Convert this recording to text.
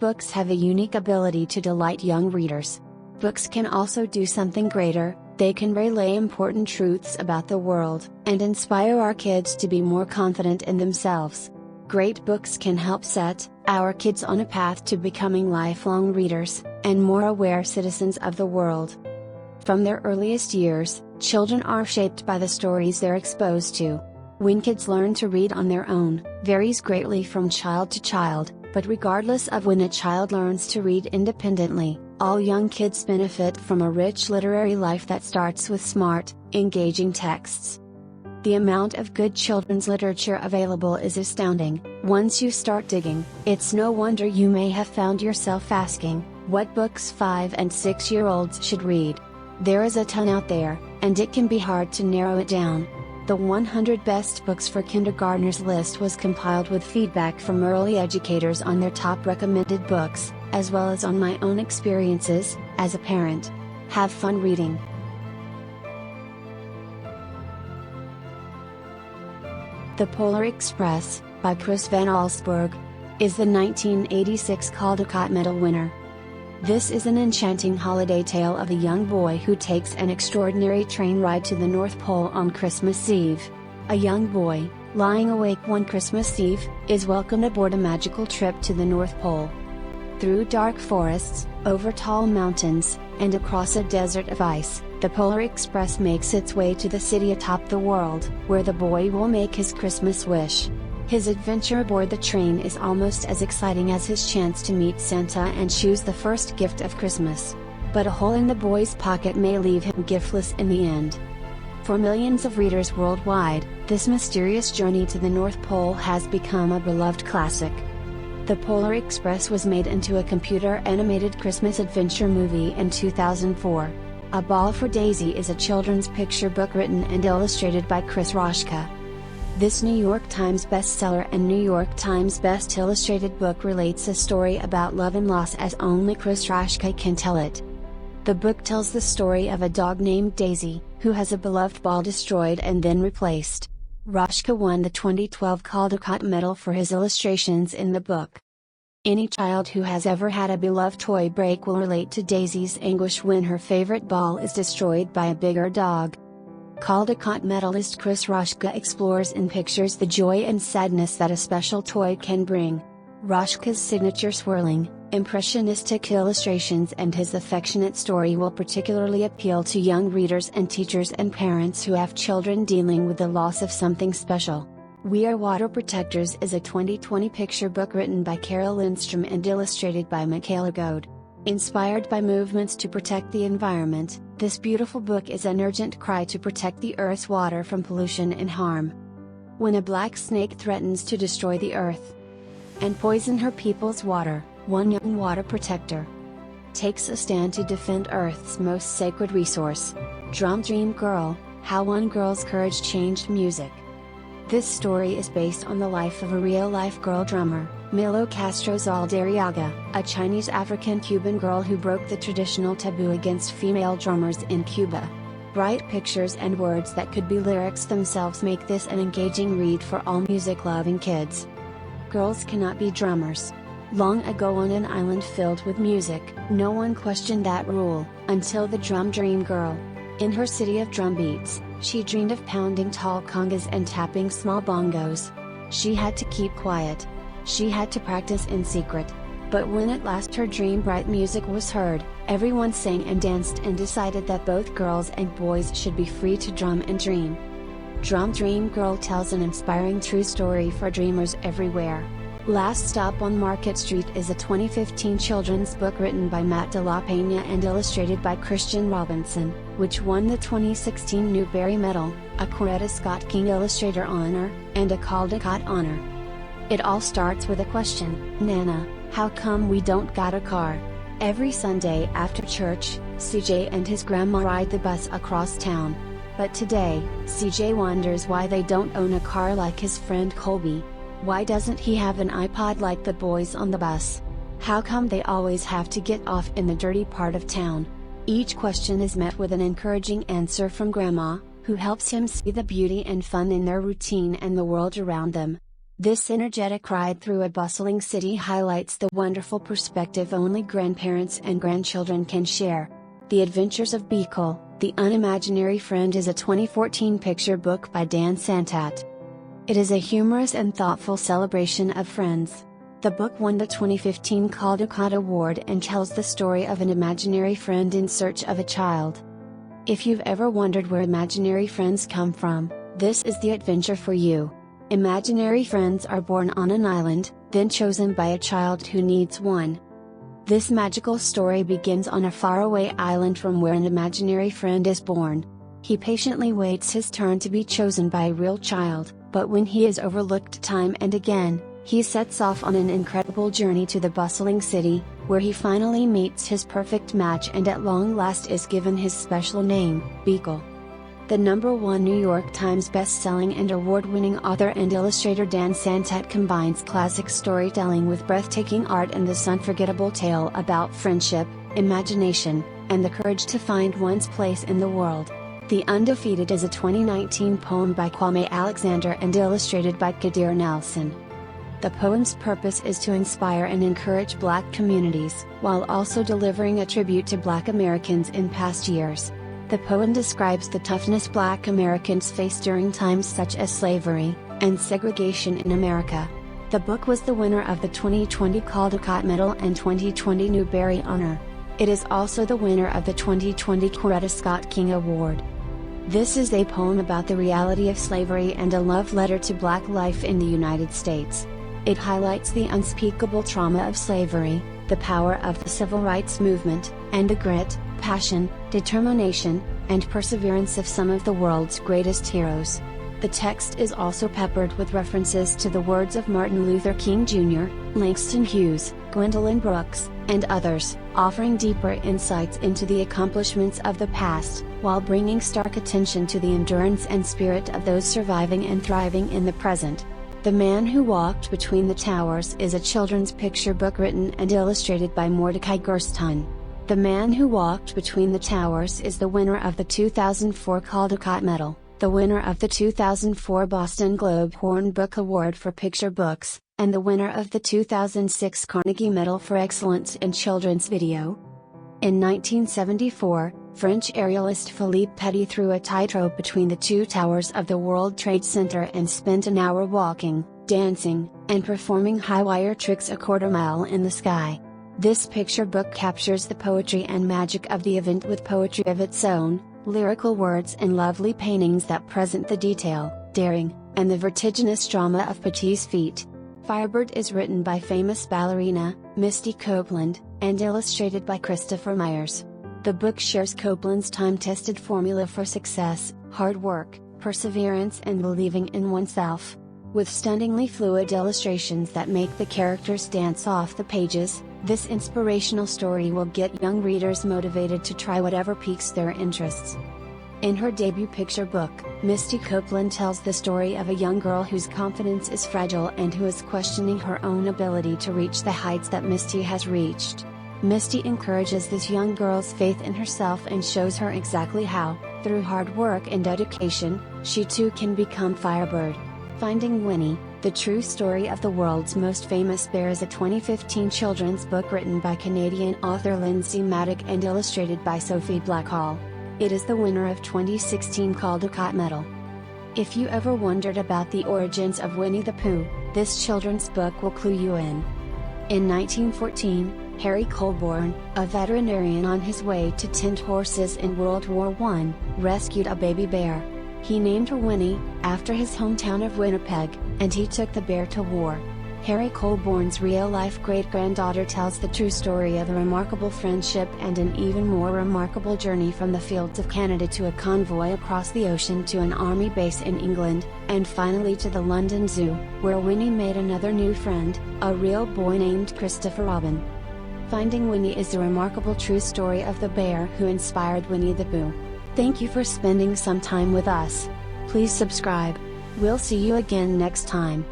books have a unique ability to delight young readers. Books can also do something greater. They can relay important truths about the world, and inspire our kids to be more confident in themselves. Great books can help set our kids on a path to becoming lifelong readers, and more aware citizens of the world. From their earliest years, children are shaped by the stories they're exposed to. When kids learn to read on their own, varies greatly from child to child, but regardless of when a child learns to read independently, all young kids benefit from a rich literary life that starts with smart, engaging texts. The amount of good children's literature available is astounding. Once you start digging, it's no wonder you may have found yourself asking, what books 5 and 6-year-olds should read? There is a ton out there, and it can be hard to narrow it down. The 100 Best Books for Kindergartners list was compiled with feedback from early educators on their top recommended books, as well as on my own experiences as a parent. Have fun reading. The Polar Express, by Chris Van Allsburg, is the 1986 Caldecott Medal winner. This is an enchanting holiday tale of a young boy who takes an extraordinary train ride to the North Pole on Christmas Eve. A young boy, lying awake one Christmas Eve, is welcomed aboard a magical trip to the North Pole. Through dark forests, over tall mountains, and across a desert of ice, the Polar Express makes its way to the city atop the world, where the boy will make his Christmas wish. His adventure aboard the train is almost as exciting as his chance to meet Santa and choose the first gift of Christmas. But a hole in the boy's pocket may leave him giftless in the end. For millions of readers worldwide, this mysterious journey to the North Pole has become a beloved classic. The Polar Express was made into a computer-animated Christmas adventure movie in 2004. A Ball for Daisy is a children's picture book written and illustrated by Chris Roschka. This New York Times bestseller and New York Times Best Illustrated book relates a story about love and loss as only Chris Roschka can tell it. The book tells the story of a dog named Daisy, who has a beloved ball destroyed and then replaced. Roschka won the 2012 Caldecott Medal for his illustrations in the book. Any child who has ever had a beloved toy break will relate to Daisy's anguish when her favorite ball is destroyed by a bigger dog. Caldecott medalist Chris Roschka explores in pictures the joy and sadness that a special toy can bring. Roschka's signature swirling, impressionistic illustrations and his affectionate story will particularly appeal to young readers and teachers and parents who have children dealing with the loss of something special. We Are Water Protectors is a 2020 picture book written by Carol Lindstrom and illustrated by Michaela Goad. Inspired by movements to protect the environment, this beautiful book is an urgent cry to protect the Earth's water from pollution and harm. When a black snake threatens to destroy the Earth and poison her people's water, one young water protector takes a stand to defend Earth's most sacred resource. Drum Dream Girl, How One Girl's Courage Changed Music. This story is based on the life of a real-life girl drummer, Milo Castro Zaldariaga, a Chinese African-Cuban girl who broke the traditional taboo against female drummers in Cuba. Bright pictures and words that could be lyrics themselves make this an engaging read for all music-loving kids. Girls cannot be drummers. Long ago on an island filled with music, no one questioned that rule, until the Drum Dream Girl. In her city of drum beats, she dreamed of pounding tall congas and tapping small bongos. She had to keep quiet. She had to practice in secret. But when at last her dream bright music was heard, everyone sang and danced and decided that both girls and boys should be free to drum and dream. Drum Dream Girl tells an inspiring true story for dreamers everywhere. Last Stop on Market Street is a 2015 children's book written by Matt de la Peña and illustrated by Christian Robinson, which won the 2016 Newbery Medal, a Coretta Scott King Illustrator Honor, and a Caldecott Honor. It all starts with a question: Nana, how come we don't got a car? Every Sunday after church, CJ and his grandma ride the bus across town. But today, CJ wonders why they don't own a car like his friend Colby. Why doesn't he have an iPod like the boys on the bus? How come they always have to get off in the dirty part of town? Each question is met with an encouraging answer from Grandma, who helps him see the beauty and fun in their routine and the world around them. This energetic ride through a bustling city highlights the wonderful perspective only grandparents and grandchildren can share. The Adventures of Beekle, The Unimaginary Friend is a 2014 picture book by Dan Santat. It is a humorous and thoughtful celebration of friends. The book won the 2015 Caldecott Award and tells the story of an imaginary friend in search of a child. If you've ever wondered where imaginary friends come from, this is the adventure for you. Imaginary friends are born on an island, then chosen by a child who needs one. This magical story begins on a faraway island from where an imaginary friend is born. He patiently waits his turn to be chosen by a real child, but when he is overlooked time and again, he sets off on an incredible journey to the bustling city, where he finally meets his perfect match and at long last is given his special name, Beekle. The #1 New York Times best-selling and award-winning author and illustrator Dan Santat combines classic storytelling with breathtaking art and this unforgettable tale about friendship, imagination, and the courage to find one's place in the world. The Undefeated is a 2019 poem by Kwame Alexander and illustrated by Kadir Nelson. The poem's purpose is to inspire and encourage Black communities, while also delivering a tribute to Black Americans in past years. The poem describes the toughness Black Americans faced during times such as slavery and segregation in America. The book was the winner of the 2020 Caldecott Medal and 2020 Newbery Honor. It is also the winner of the 2020 Coretta Scott King Award. This is a poem about the reality of slavery and a love letter to Black life in the United States. It highlights the unspeakable trauma of slavery, the power of the civil rights movement, and the grit, passion, determination, and perseverance of some of the world's greatest heroes. The text is also peppered with references to the words of Martin Luther King Jr., Langston Hughes, Gwendolyn Brooks, and others, offering deeper insights into the accomplishments of the past, while bringing stark attention to the endurance and spirit of those surviving and thriving in the present. The Man Who Walked Between the Towers is a children's picture book written and illustrated by Mordecai Gerstun. The Man Who Walked Between the Towers is the winner of the 2004 Caldecott Medal, the winner of the 2004 Boston Globe Horn Book Award for Picture Books, and the winner of the 2006 Carnegie Medal for Excellence in Children's Video. In 1974, French aerialist Philippe Petit threw a tightrope between the two towers of the World Trade Center and spent an hour walking, dancing, and performing high-wire tricks a quarter-mile in the sky. This picture book captures the poetry and magic of the event with poetry of its own, lyrical words and lovely paintings that present the detail, daring, and the vertiginous drama of Petit's feat. Firebird is written by famous ballerina, Misty Copeland, and illustrated by Christopher Myers. The book shares Copeland's time-tested formula for success: hard work, perseverance and believing in oneself. With stunningly fluid illustrations that make the characters dance off the pages, this inspirational story will get young readers motivated to try whatever piques their interests. In her debut picture book, Misty Copeland tells the story of a young girl whose confidence is fragile and who is questioning her own ability to reach the heights that Misty has reached. Misty encourages this young girl's faith in herself and shows her exactly how, through hard work and dedication, she too can become Firebird. Finding Winnie, the true story of the world's most famous bear is a 2015 children's book written by Canadian author Lindsay Maddock and illustrated by Sophie Blackhall. It is the winner of 2016 Caldecott Medal. If you ever wondered about the origins of Winnie the Pooh, this children's book will clue you in. In 1914, Harry Colborne, a veterinarian on his way to tend horses in World War I, rescued a baby bear. He named her Winnie, after his hometown of Winnipeg, and he took the bear to war. Harry Colborne's real-life great-granddaughter tells the true story of a remarkable friendship and an even more remarkable journey from the fields of Canada to a convoy across the ocean to an army base in England, and finally to the London Zoo, where Winnie made another new friend, a real boy named Christopher Robin. Finding Winnie is the remarkable true story of the bear who inspired Winnie the Pooh. Thank you for spending some time with us. Please subscribe. We'll see you again next time.